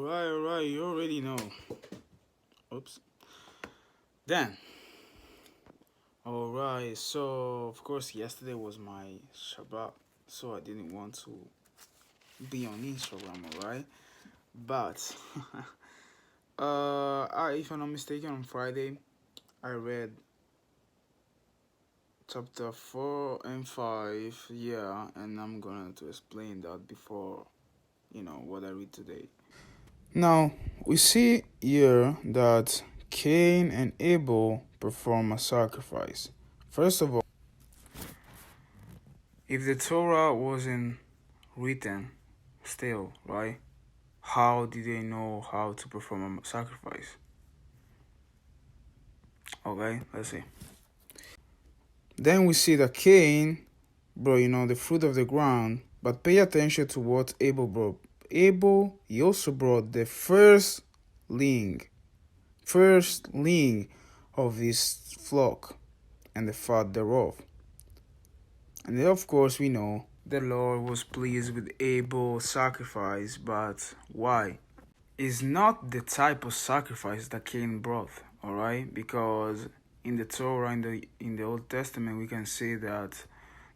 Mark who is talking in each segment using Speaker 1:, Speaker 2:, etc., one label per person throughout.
Speaker 1: Alright, you already know. Oops. Then, alright, so of course, yesterday was my Shabbat, so I didn't want to be on Instagram, alright? But, if I'm not mistaken, on Friday, I read chapter 4 and 5, yeah, and I'm gonna to explain that before, what I read today. Now, we see here that Cain and Abel perform a sacrifice. First of all, if the Torah wasn't written still, right? How did they know how to perform a sacrifice? Okay, let's see. Then we see that Cain brought, the fruit of the ground, but pay attention to what Abel brought. Abel, he also brought the firstling of his flock and the fat thereof. And then, of course, we know the Lord was pleased with Abel's sacrifice, but why? It's not the type of sacrifice that Cain brought, all right? Because in the Torah, in the Old Testament, we can see that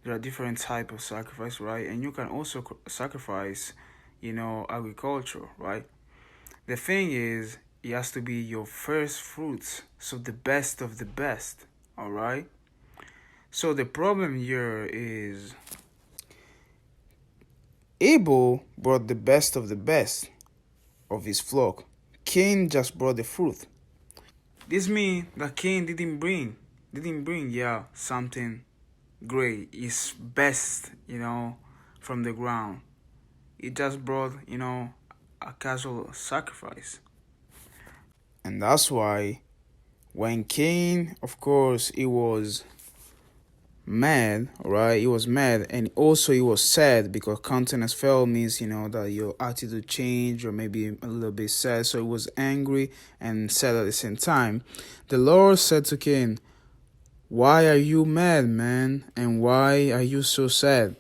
Speaker 1: there are different types of sacrifice, right? And you can also sacrifice, agriculture, right? The thing is, it has to be your first fruits, so the best of the best, all right? So the problem here is Abel brought the best of the best of his flock. Cain just brought the fruit. This means that Cain didn't bring, something great, his best, from the ground. He just brought, a casual sacrifice. And that's why when Cain, of course, he was mad, right? He was mad, and also he was sad because countenance fell means, that your attitude changed or maybe a little bit sad. So he was angry and sad at the same time. The Lord said to Cain, "Why are you mad, man? And why are you so sad?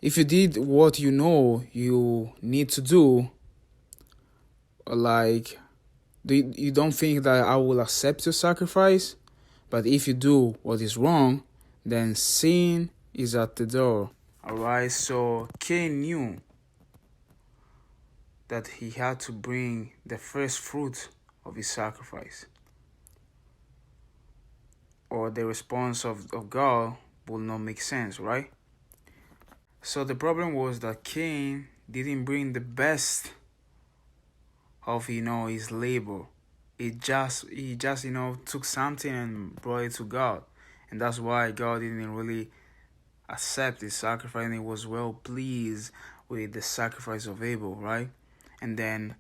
Speaker 1: If you did what you know you need to do, like, you don't think that I will accept your sacrifice? But if you do what is wrong, then sin is at the door." Alright, so Cain knew that he had to bring the first fruit of his sacrifice, or the response of God will not make sense, right? So the problem was that Cain didn't bring the best of his labor. He just took something and brought it to God. And that's why God didn't really accept his sacrifice, and he was well pleased with the sacrifice of Abel, right? And then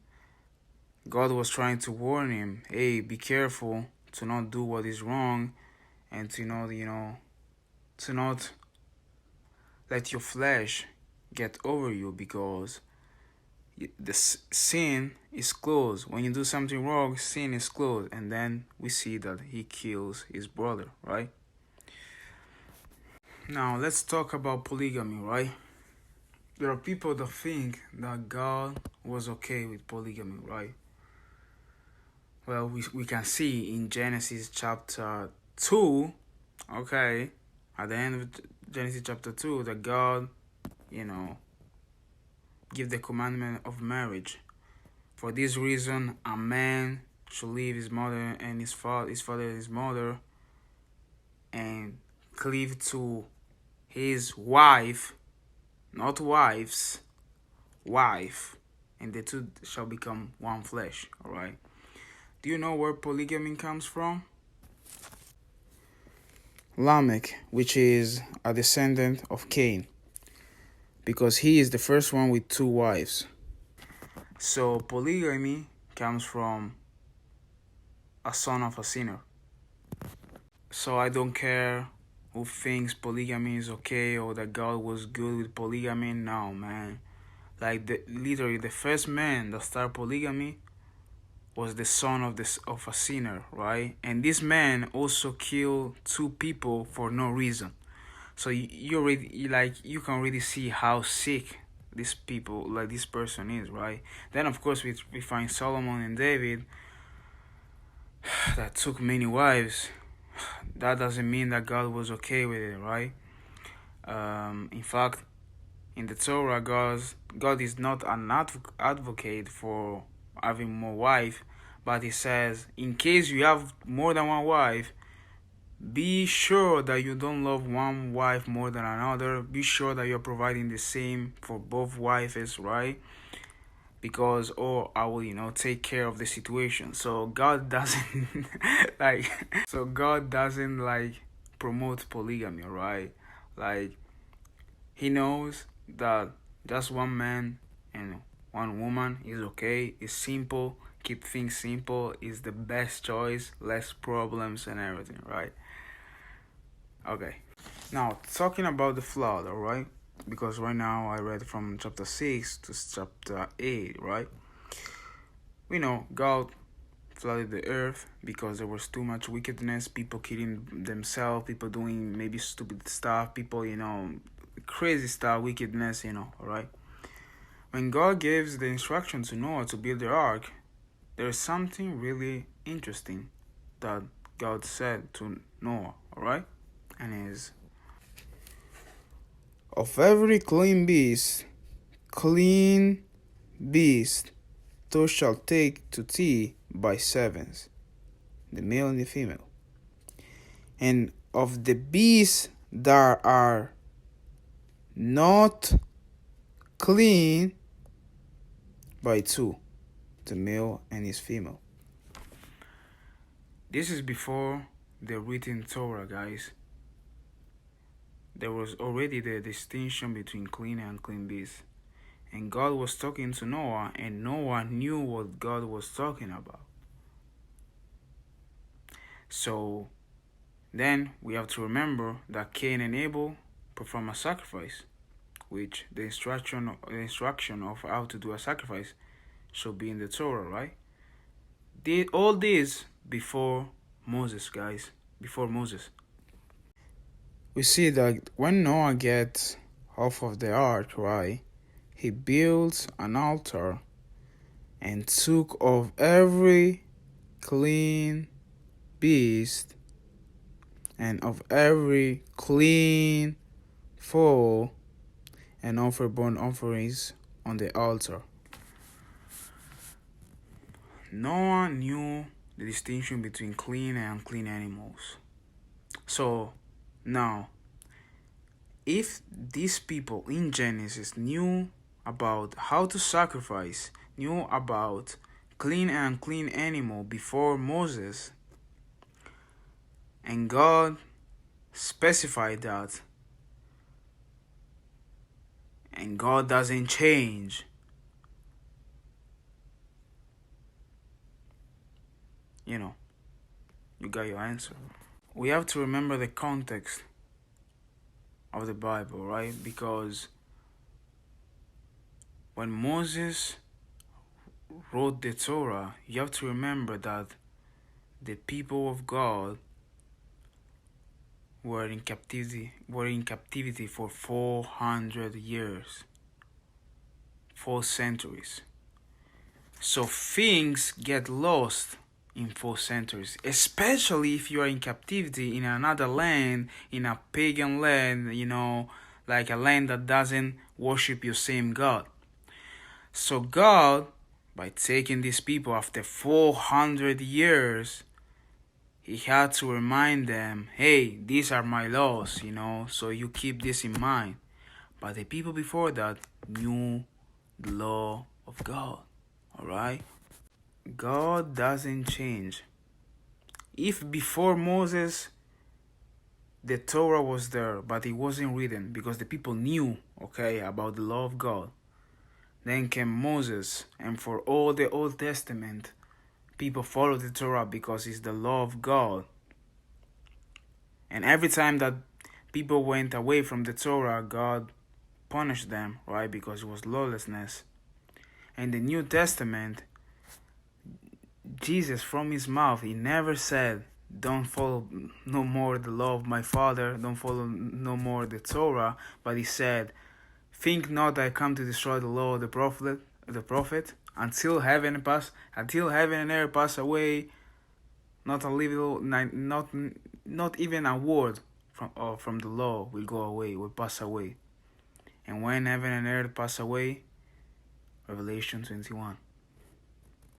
Speaker 1: God was trying to warn him, hey, be careful to not do what is wrong, and to to not let your flesh get over you, because the sin is close. When you do something wrong, sin is close. And then we see that he kills his brother, right? Now let's talk about polygamy, right? There are people that think that God was okay with polygamy, right? Well, we can see in Genesis chapter 2, okay, at the end of Genesis chapter 2, that God, give the commandment of marriage. For this reason, a man should leave his mother and his father and his mother, and cleave to his wife, not wives, wife, and the two shall become one flesh, all right? Do you know where polygamy comes from? Lamech, which is a descendant of Cain, because he is the first one with 2 wives. So polygamy comes from a son of a sinner. So I don't care who thinks polygamy is okay or that God was good with polygamy. No, man. Like, literally the first man that started polygamy was the son of a sinner, right? And this man also killed 2 people for no reason. So you can already see how sick these people, like this person is, right? Then of course we find Solomon and David that took many wives. That doesn't mean that God was okay with it, right? In fact, in the Torah, God is not an advocate for having more wife, but He says, in case you have more than one wife, be sure that you don't love one wife more than another. Be sure that you're providing the same for both wives, right? Because I will, take care of the situation. So God doesn't like God doesn't promote polygamy, right? Like He knows that just one man and one woman is okay. It's simple. Keep things simple is the best choice. Less problems and everything, right? Okay. Now talking about the flood, all right? Because right now I read from chapter 6 to chapter 8, right? We know God flooded the earth because there was too much wickedness, people killing themselves, people doing maybe stupid stuff, people, crazy stuff, wickedness, alright? When God gives the instruction to Noah to build the ark, there is something really interesting that God said to Noah, alright? And is, of every clean beast, thou shalt take to thee by sevens, the male and the female. And of the beasts that are not clean, by two, the male and his female. This is before the written Torah, guys. There was already the distinction between clean and unclean beasts. And God was talking to Noah, and Noah knew what God was talking about. So then we have to remember that Cain and Abel perform a sacrifice, which the instruction of how to do a sacrifice should be in the Torah, right? All this before Moses, guys, before Moses. We see that when Noah gets off of the ark, right, he built an altar and took of every clean beast and of every clean fowl and offered burnt offerings on the altar. Noah knew the distinction between clean and unclean animals. So now, if these people in Genesis knew about how to sacrifice, knew about clean and unclean animal before Moses, and God specified that, and God doesn't change, you got your answer. We have to remember the context of the Bible, right? Because when Moses wrote the Torah, you have to remember that the people of God were in captivity for 400 years, 4 centuries. So things get lost in 4 centuries, especially if you are in captivity in another land, in a pagan land, like a land that doesn't worship your same God. So God, by taking these people after 400 years, He had to remind them, hey, these are my laws, so you keep this in mind. But the people before that knew the law of God, alright? God doesn't change. If before Moses the Torah was there, but it wasn't written because the people knew, about the law of God, then came Moses, and for all the Old Testament, people followed the Torah because it's the law of God. And every time that people went away from the Torah, God punished them, right? Because it was lawlessness. And the New Testament, Jesus, from His mouth, He never said, don't follow no more the law of my Father, don't follow no more the Torah, but He said, think not that I come to destroy the law of the prophet, until heaven and earth pass away, not a little, not even a word from the law will go away, will pass away. And when heaven and earth pass away, Revelation 21.